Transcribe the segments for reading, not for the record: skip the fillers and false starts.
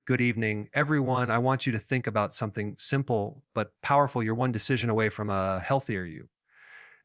Good evening, everyone. I want you to think about something simple but powerful. You're one decision away from a healthier you.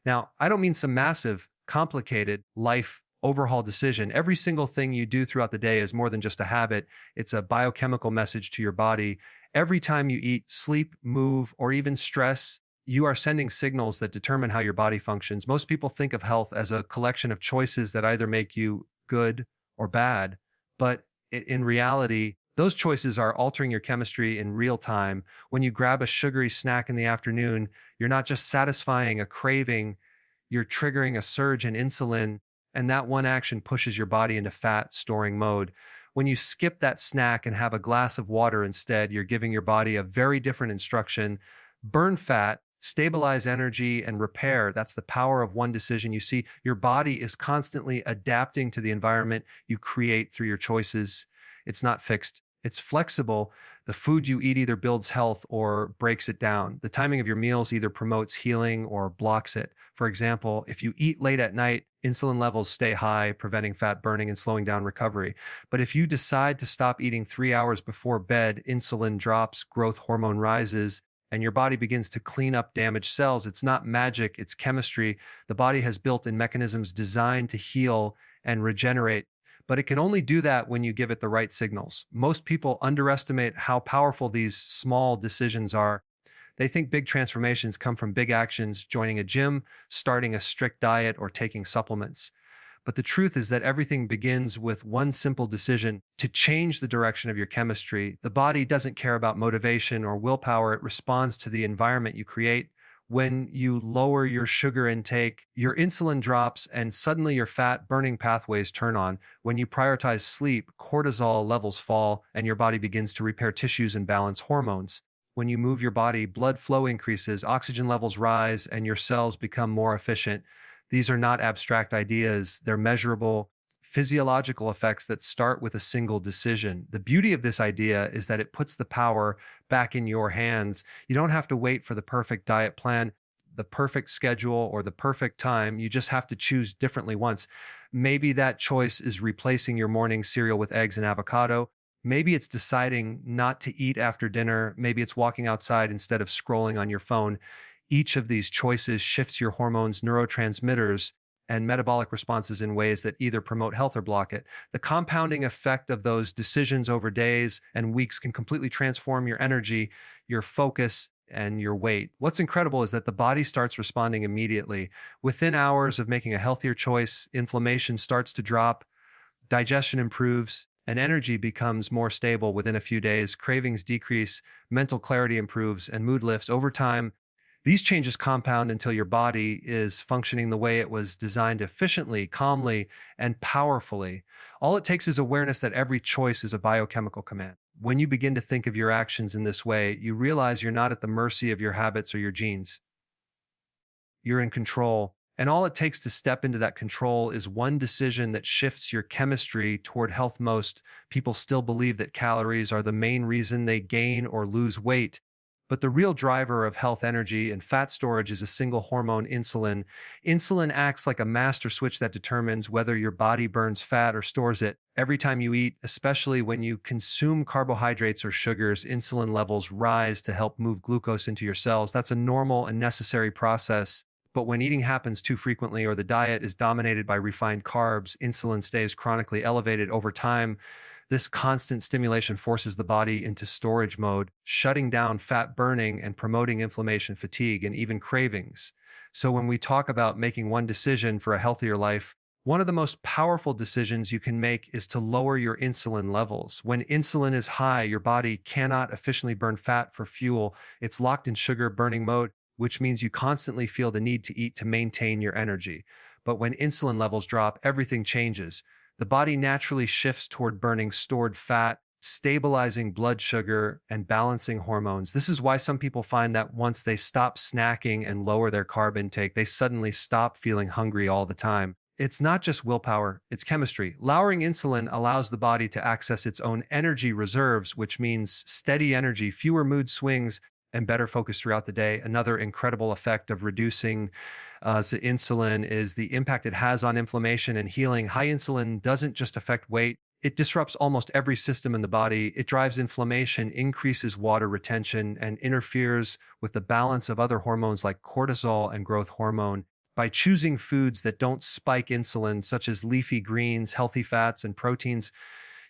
Now, I don't mean some massive, complicated life overhaul decision. Every single thing you do throughout the day is more than just a habit, it's a biochemical message to your body. Every time you eat, sleep, move, or even stress, you are sending signals that determine how your body functions. Most people think of health as a collection of choices that either make you good or bad, but in reality, those choices are altering your chemistry in real time. When you grab a sugary snack in the afternoon, you're not just satisfying a craving, you're triggering a surge in insulin, and that one action pushes your body into fat storing mode. When you skip that snack and have a glass of water instead, you're giving your body a very different instruction. Burn fat, stabilize energy, and repair. That's the power of one decision. You see, your body is constantly adapting to the environment you create through your choices. It's not fixed, it's flexible. The food you eat either builds health or breaks it down. The timing of your meals either promotes healing or blocks it. For example, if you eat late at night, insulin levels stay high, preventing fat burning and slowing down recovery. But if you decide to stop eating 3 hours before bed, insulin drops, growth hormone rises, and your body begins to clean up damaged cells. It's not magic, it's chemistry. The body has built in mechanisms designed to heal and regenerate, but it can only do that when you give it the right signals. Most people underestimate how powerful these small decisions are. They think big transformations come from big actions, joining a gym, starting a strict diet, or taking supplements. But the truth is that everything begins with one simple decision to change the direction of your chemistry. The body doesn't care about motivation or willpower, it responds to the environment you create. When you lower your sugar intake, your insulin drops and suddenly your fat burning pathways turn on. When you prioritize sleep, cortisol levels fall and your body begins to repair tissues and balance hormones. When you move your body, blood flow increases, oxygen levels rise, and your cells become more efficient. These are not abstract ideas, they're measurable physiological effects that start with a single decision. The beauty of this idea is that it puts the power back in your hands. You don't have to wait for the perfect diet plan, the perfect schedule, or the perfect time. You just have to choose differently once. Maybe that choice is replacing your morning cereal with eggs and avocado. Maybe it's deciding not to eat after dinner. Maybe it's walking outside instead of scrolling on your phone. Each of these choices shifts your hormones, neurotransmitters, and metabolic responses in ways that either promote health or block it. The compounding effect of those decisions over days and weeks can completely transform your energy, your focus, and your weight. What's incredible is that the body starts responding immediately. Within hours of making a healthier choice, inflammation starts to drop, digestion improves, and energy becomes more stable within a few days. Cravings decrease, mental clarity improves, and mood lifts over time. These changes compound until your body is functioning the way it was designed, efficiently, calmly, and powerfully. All it takes is awareness that every choice is a biochemical command. When you begin to think of your actions in this way, you realize you're not at the mercy of your habits or your genes. You're in control. And all it takes to step into that control is one decision that shifts your chemistry toward health. Most people still believe that calories are the main reason they gain or lose weight. But the real driver of health, energy, and fat storage is a single hormone, insulin. Insulin acts like a master switch that determines whether your body burns fat or stores it. Every time you eat, especially when you consume carbohydrates or sugars, insulin levels rise to help move glucose into your cells. That's a normal and necessary process. But when eating happens too frequently or the diet is dominated by refined carbs, insulin stays chronically elevated over time. This constant stimulation forces the body into storage mode, shutting down fat burning and promoting inflammation, fatigue, and even cravings. So when we talk about making one decision for a healthier life, one of the most powerful decisions you can make is to lower your insulin levels. When insulin is high, your body cannot efficiently burn fat for fuel. It's locked in sugar burning mode, which means you constantly feel the need to eat to maintain your energy. But when insulin levels drop, everything changes. The body naturally shifts toward burning stored fat, stabilizing blood sugar, and balancing hormones. This is why some people find that once they stop snacking and lower their carb intake, they suddenly stop feeling hungry all the time. It's not just willpower, it's chemistry. Lowering insulin allows the body to access its own energy reserves, which means steady energy, fewer mood swings, and better focus throughout the day. Another incredible effect of reducing insulin is the impact it has on inflammation and healing. High insulin doesn't just affect weight, It disrupts almost every system in the body. It drives inflammation, increases water retention, and interferes with the balance of other hormones like cortisol and growth hormone. By choosing foods that don't spike insulin, such as leafy greens, healthy fats, and proteins,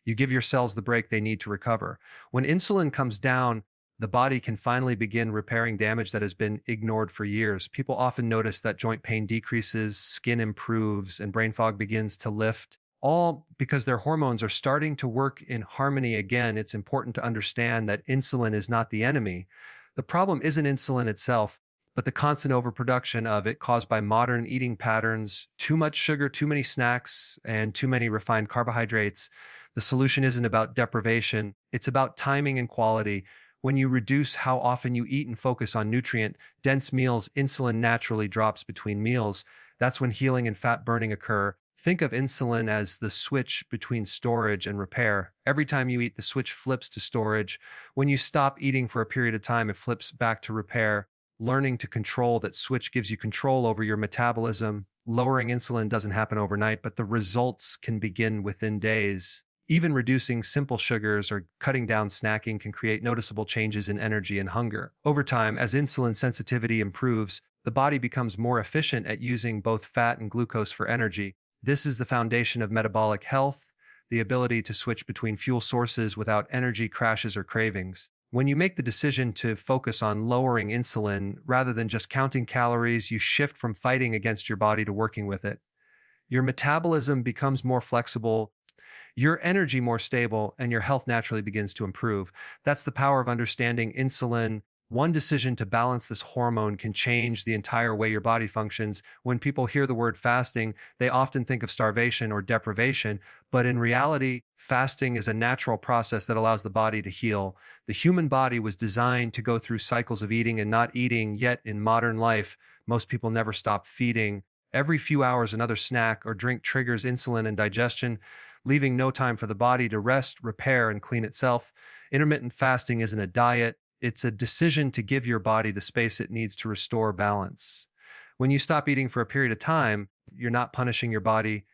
you give your cells the break they need to recover. When insulin comes down, the body can finally begin repairing damage that has been ignored for years. People often notice that joint pain decreases, skin improves, and brain fog begins to lift, all because their hormones are starting to work in harmony again. It's important to understand that insulin is not the enemy. The problem isn't insulin itself, but the constant overproduction of it caused by modern eating patterns, too much sugar, too many snacks, and too many refined carbohydrates. The solution isn't about deprivation, it's about timing and quality. When you reduce how often you eat and focus on nutrient-dense meals, insulin naturally drops between meals. That's when healing and fat burning occur. Think of insulin as the switch between storage and repair. Every time you eat, the switch flips to storage. When you stop eating for a period of time, it flips back to repair. Learning to control that switch gives you control over your metabolism. Lowering insulin doesn't happen overnight, but the results can begin within days. Even reducing simple sugars or cutting down snacking can create noticeable changes in energy and hunger. Over time, as insulin sensitivity improves, the body becomes more efficient at using both fat and glucose for energy. This is the foundation of metabolic health, the ability to switch between fuel sources without energy crashes or cravings. When you make the decision to focus on lowering insulin rather than just counting calories, you shift from fighting against your body to working with it. Your metabolism becomes more flexible, your energy more stable, and your health naturally begins to improve. That's the power of understanding insulin. One decision to balance this hormone can change the entire way your body functions. When people hear the word fasting, they often think of starvation or deprivation, but in reality, fasting is a natural process that allows the body to heal. The human body was designed to go through cycles of eating and not eating, yet in modern life, most people never stop feeding. Every few hours, another snack or drink triggers insulin and digestion, leaving no time for the body to rest, repair, and clean itself. Intermittent fasting isn't a diet. It's a decision to give your body the space it needs to restore balance. When you stop eating for a period of time, you're not punishing your body.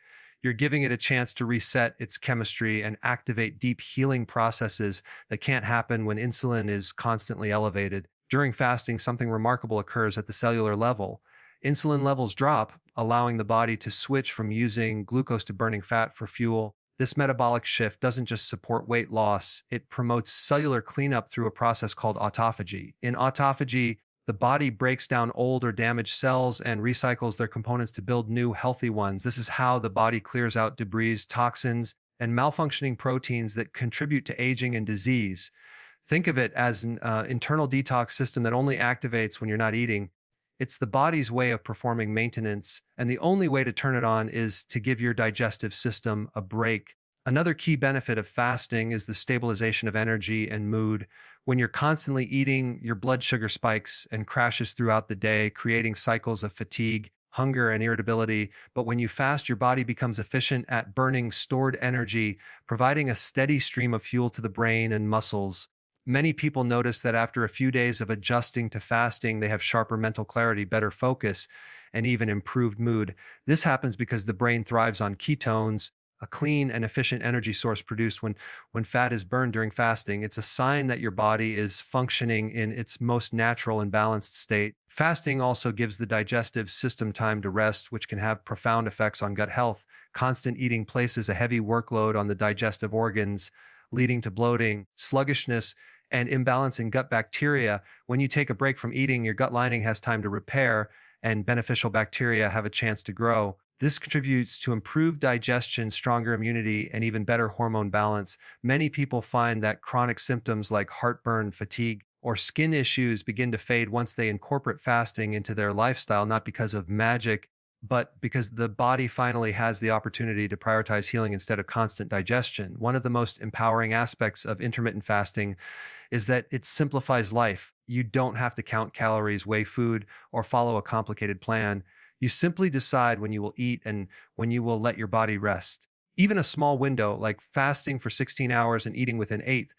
You're giving it a chance to reset its chemistry and activate deep healing processes that can't happen when insulin is constantly elevated. During fasting, something remarkable occurs at the cellular level. Insulin levels drop, allowing the body to switch from using glucose to burning fat for fuel. This metabolic shift doesn't just support weight loss, it promotes cellular cleanup through a process called autophagy. In autophagy, the body breaks down old or damaged cells and recycles their components to build new, healthy ones. This is how the body clears out debris, toxins, and malfunctioning proteins that contribute to aging and disease. Think of it as an internal detox system that only activates when you're not eating. It's the body's way of performing maintenance, and the only way to turn it on is to give your digestive system a break. Another key benefit of fasting is the stabilization of energy and mood. When you're constantly eating, your blood sugar spikes and crashes throughout the day, creating cycles of fatigue, hunger, and irritability. But when you fast, your body becomes efficient at burning stored energy, providing a steady stream of fuel to the brain and muscles. Many people notice that after a few days of adjusting to fasting, they have sharper mental clarity, better focus, and even improved mood. This happens because the brain thrives on ketones, a clean and efficient energy source produced when fat is burned during fasting. It's a sign that your body is functioning in its most natural and balanced state. Fasting also gives the digestive system time to rest, which can have profound effects on gut health. Constant eating places a heavy workload on the digestive organs, leading to bloating, sluggishness, and imbalance in gut bacteria. When you take a break from eating, your gut lining has time to repair and beneficial bacteria have a chance to grow. This contributes to improved digestion, stronger immunity, and even better hormone balance. Many people find that chronic symptoms like heartburn, fatigue, or skin issues begin to fade once they incorporate fasting into their lifestyle, not because of magic, but because the body finally has the opportunity to prioritize healing instead of constant digestion. One of the most empowering aspects of intermittent fasting is that it simplifies life. You don't have to count calories, weigh food, or follow a complicated plan. You simply decide when you will eat and when you will let your body rest. Even a small window, like fasting for 16 hours and eating within 8,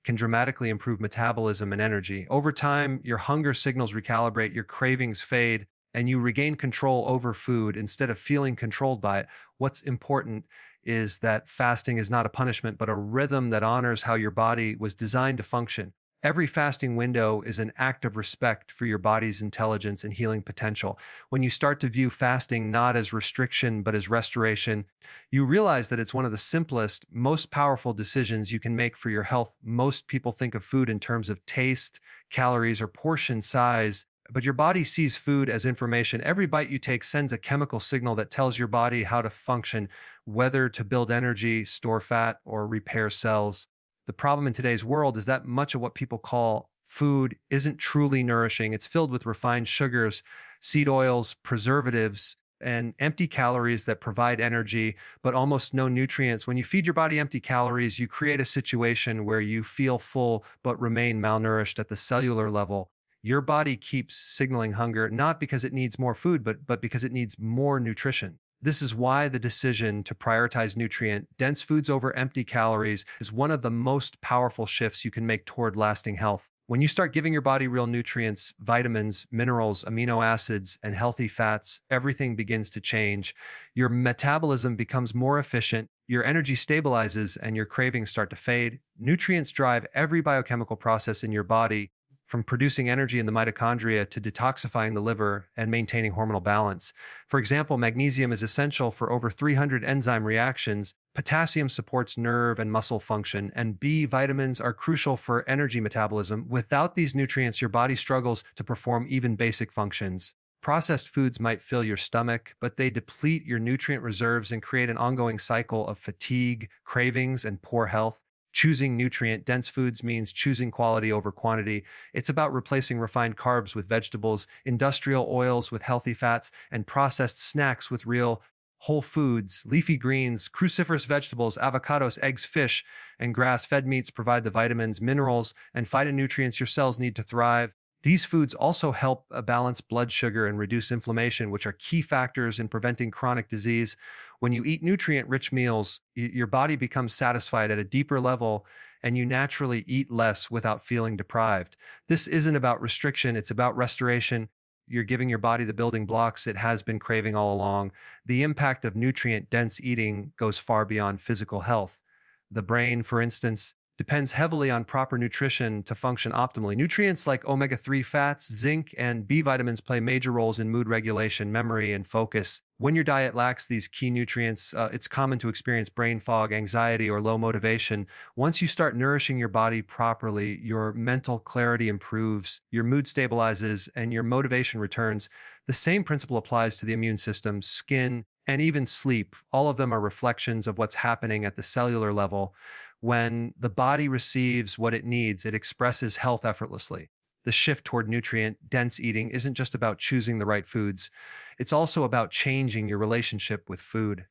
can dramatically improve metabolism and energy. Over time, your hunger signals recalibrate, your cravings fade, and you regain control over food instead of feeling controlled by it. What's important is that fasting is not a punishment, but a rhythm that honors how your body was designed to function. Every fasting window is an act of respect for your body's intelligence and healing potential. When you start to view fasting not as restriction, but as restoration, you realize that it's one of the simplest, most powerful decisions you can make for your health. Most people think of food in terms of taste, calories, or portion size, but your body sees food as information. Every bite you take sends a chemical signal that tells your body how to function, whether to build energy, store fat, or repair cells. The problem in today's world is that much of what people call food isn't truly nourishing. It's filled with refined sugars, seed oils, preservatives, and empty calories that provide energy, but almost no nutrients. When you feed your body empty calories, you create a situation where you feel full but remain malnourished at the cellular level. Your body keeps signaling hunger, not because it needs more food, but because it needs more nutrition. This is why the decision to prioritize nutrient-dense foods over empty calories is one of the most powerful shifts you can make toward lasting health. When you start giving your body real nutrients, vitamins, minerals, amino acids, and healthy fats, everything begins to change. Your metabolism becomes more efficient, your energy stabilizes, and your cravings start to fade. Nutrients drive every biochemical process in your body, from producing energy in the mitochondria to detoxifying the liver and maintaining hormonal balance. For example, magnesium is essential for over 300 enzyme reactions. Potassium supports nerve and muscle function, and B vitamins are crucial for energy metabolism. Without these nutrients, your body struggles to perform even basic functions. Processed foods might fill your stomach, but they deplete your nutrient reserves and create an ongoing cycle of fatigue, cravings, and poor health. Choosing nutrient-dense foods means choosing quality over quantity. It's about replacing refined carbs with vegetables, industrial oils with healthy fats, and processed snacks with real whole foods. Leafy greens, cruciferous vegetables, avocados, eggs, fish, and grass-fed meats provide the vitamins, minerals, and phytonutrients your cells need to thrive. These foods also help balance blood sugar and reduce inflammation, which are key factors in preventing chronic disease. When you eat nutrient-rich meals, your body becomes satisfied at a deeper level, and you naturally eat less without feeling deprived. This isn't about restriction, it's about restoration. You're giving your body the building blocks it has been craving all along. The impact of nutrient-dense eating goes far beyond physical health. The brain, for instance, depends heavily on proper nutrition to function optimally. Nutrients like omega-3 fats, zinc, and B vitamins play major roles in mood regulation, memory, and focus. When your diet lacks these key nutrients, it's common to experience brain fog, anxiety, or low motivation. Once you start nourishing your body properly, your mental clarity improves, your mood stabilizes, and your motivation returns. The same principle applies to the immune system, skin, and even sleep. All of them are reflections of what's happening at the cellular level. When the body receives what it needs, it expresses health effortlessly. The shift toward nutrient-dense eating isn't just about choosing the right foods. It's also about changing your relationship with food.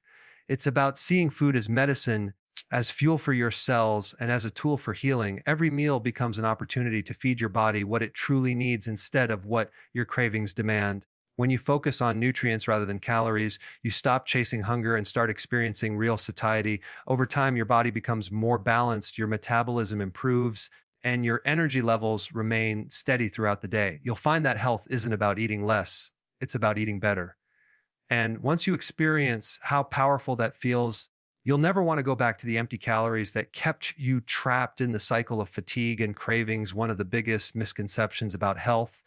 It's about seeing food as medicine, as fuel for your cells, and as a tool for healing. Every meal becomes an opportunity to feed your body what it truly needs instead of what your cravings demand. When you focus on nutrients rather than calories, you stop chasing hunger and start experiencing real satiety. Over time, your body becomes more balanced, your metabolism improves, and your energy levels remain steady throughout the day. You'll find that health isn't about eating less, it's about eating better. And once you experience how powerful that feels, you'll never want to go back to the empty calories that kept you trapped in the cycle of fatigue and cravings. One of the biggest misconceptions about health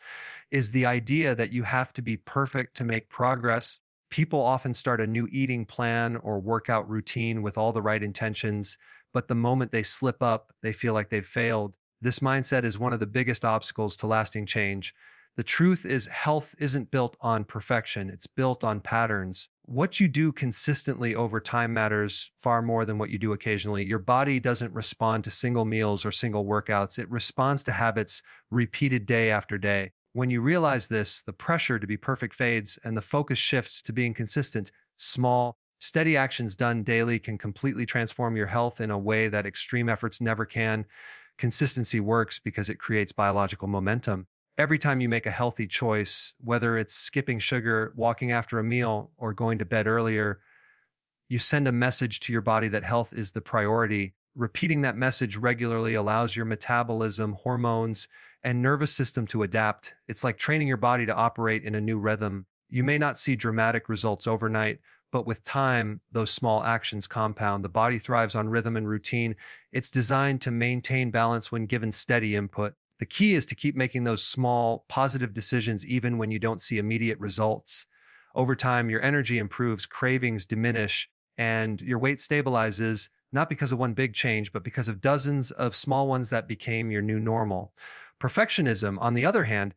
is the idea that you have to be perfect to make progress. People often start a new eating plan or workout routine with all the right intentions, but the moment they slip up, they feel like they've failed. This mindset is one of the biggest obstacles to lasting change. The truth is, health isn't built on perfection, it's built on patterns. What you do consistently over time matters far more than what you do occasionally. Your body doesn't respond to single meals or single workouts, it responds to habits repeated day after day. When you realize this, the pressure to be perfect fades and the focus shifts to being consistent. Small, steady actions done daily can completely transform your health in a way that extreme efforts never can. Consistency works because it creates biological momentum. Every time you make a healthy choice, whether it's skipping sugar, walking after a meal, or going to bed earlier, you send a message to your body that health is the priority. Repeating that message regularly allows your metabolism, hormones, and nervous system to adapt. It's like training your body to operate in a new rhythm. You may not see dramatic results overnight, but with time, those small actions compound. The body thrives on rhythm and routine. It's designed to maintain balance when given steady input. The key is to keep making those small, positive decisions even when you don't see immediate results. Over time, your energy improves, cravings diminish, and your weight stabilizes, not because of one big change, but because of dozens of small ones that became your new normal. Perfectionism, on the other hand,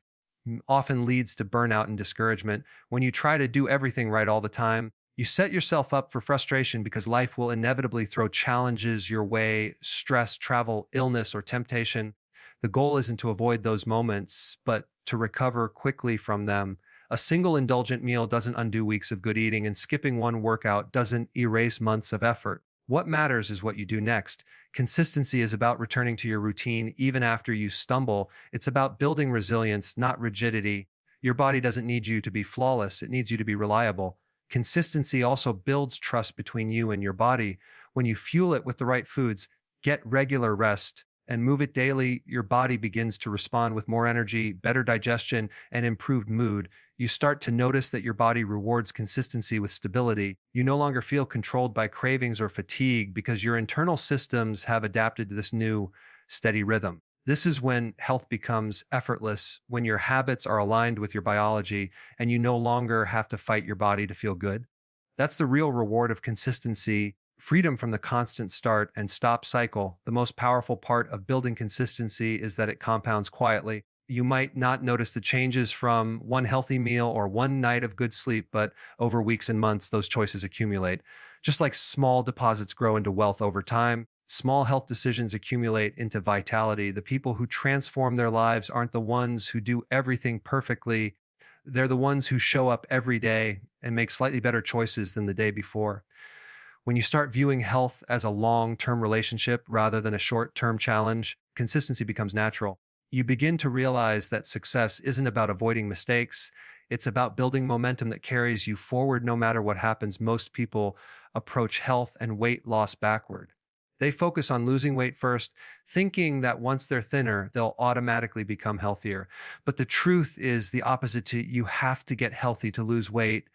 often leads to burnout and discouragement. When you try to do everything right all the time, you set yourself up for frustration because life will inevitably throw challenges your way: stress, travel, illness, or temptation. The goal isn't to avoid those moments, but to recover quickly from them. A single indulgent meal doesn't undo weeks of good eating, and skipping one workout doesn't erase months of effort. What matters is what you do next. Consistency is about returning to your routine even after you stumble. It's about building resilience, not rigidity. Your body doesn't need you to be flawless, it needs you to be reliable. Consistency also builds trust between you and your body. When you fuel it with the right foods, get regular rest, and move it daily, your body begins to respond with more energy, better digestion, and improved mood. You start to notice that your body rewards consistency with stability. You no longer feel controlled by cravings or fatigue because your internal systems have adapted to this new, steady rhythm. This is when health becomes effortless, when your habits are aligned with your biology and you no longer have to fight your body to feel good. That's the real reward of consistency: freedom from the constant start and stop cycle. The most powerful part of building consistency is that it compounds quietly. You might not notice the changes from one healthy meal or one night of good sleep, but over weeks and months, those choices accumulate. Just like small deposits grow into wealth over time, small health decisions accumulate into vitality. The people who transform their lives aren't the ones who do everything perfectly. They're the ones who show up every day and make slightly better choices than the day before. When you start viewing health as a long-term relationship rather than a short-term challenge, consistency becomes natural. You begin to realize that success isn't about avoiding mistakes. It's about building momentum that carries you forward no matter what happens. Most people approach health and weight loss backward. They focus on losing weight first, thinking that once they're thinner, they'll automatically become healthier. But the truth is the opposite. You have to get healthy to lose weight,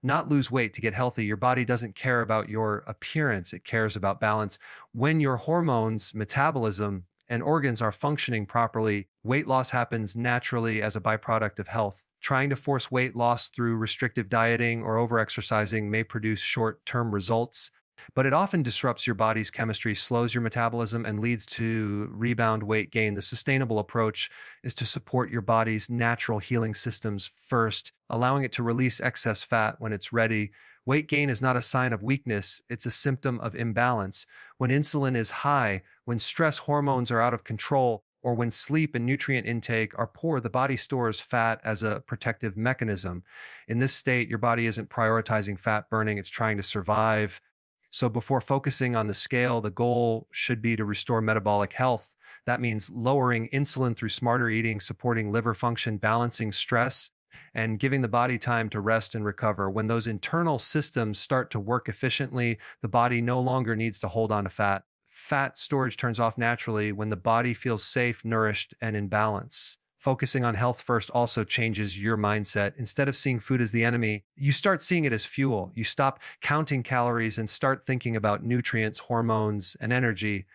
not lose weight to get healthy. Your body doesn't care about your appearance, it cares about balance. When your hormones, metabolism, and organs are functioning properly, weight loss happens naturally as a byproduct of health. Trying to force weight loss through restrictive dieting or overexercising may produce short-term results, but it often disrupts your body's chemistry, slows your metabolism, and leads to rebound weight gain. The sustainable approach is to support your body's natural healing systems first, allowing it to release excess fat when it's ready. Weight gain is not a sign of weakness, it's a symptom of imbalance. When insulin is high, when stress hormones are out of control, or when sleep and nutrient intake are poor, the body stores fat as a protective mechanism. In this state, your body isn't prioritizing fat burning, it's trying to survive. So before focusing on the scale, the goal should be to restore metabolic health. That means lowering insulin through smarter eating, supporting liver function, balancing stress, and giving the body time to rest and recover. When those internal systems start to work efficiently, the body no longer needs to hold on to fat. Fat storage turns off naturally when the body feels safe, nourished, and in balance. Focusing on health first also changes your mindset. Instead of seeing food as the enemy, you start seeing it as fuel. You stop counting calories and start thinking about nutrients, hormones, and energy.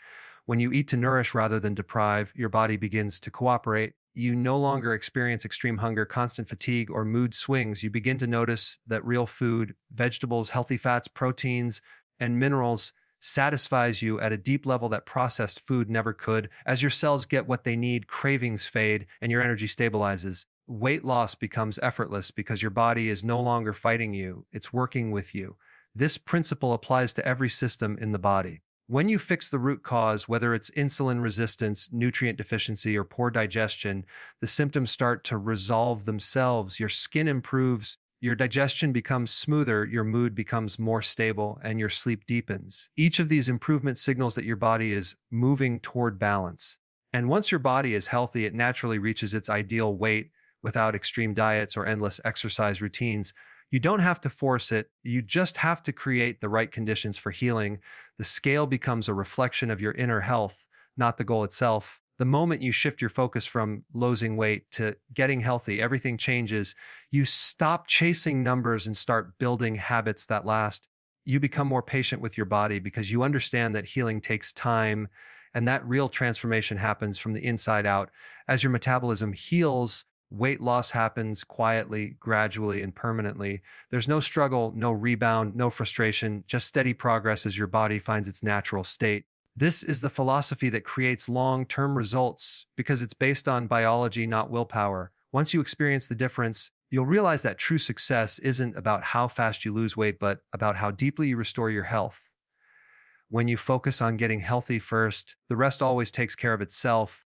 When you eat to nourish rather than deprive, your body begins to cooperate. You no longer experience extreme hunger, constant fatigue, or mood swings. You begin to notice that real food, vegetables, healthy fats, proteins, and minerals satisfies you at a deep level that processed food never could. As your cells get what they need, cravings fade, and your energy stabilizes. Weight loss becomes effortless because your body is no longer fighting you, it's working with you. This principle applies to every system in the body. When you fix the root cause, whether it's insulin resistance, nutrient deficiency, or poor digestion, the symptoms start to resolve themselves. Your skin improves, your digestion becomes smoother, your mood becomes more stable, and your sleep deepens. Each of these improvements signals that your body is moving toward balance. And once your body is healthy, it naturally reaches its ideal weight without extreme diets or endless exercise routines. You don't have to force it. You just have to create the right conditions for healing. The scale becomes a reflection of your inner health, not the goal itself. The moment you shift your focus from losing weight to getting healthy, everything changes. You stop chasing numbers and start building habits that last. You become more patient with your body because you understand that healing takes time and that real transformation happens from the inside out. As your metabolism heals, weight loss happens quietly, gradually, and permanently. There's no struggle, no rebound, no frustration, just steady progress as your body finds its natural state. This is the philosophy that creates long-term results because it's based on biology, not willpower. Once you experience the difference, you'll realize that true success isn't about how fast you lose weight, but about how deeply you restore your health. When you focus on getting healthy first, the rest always takes care of itself.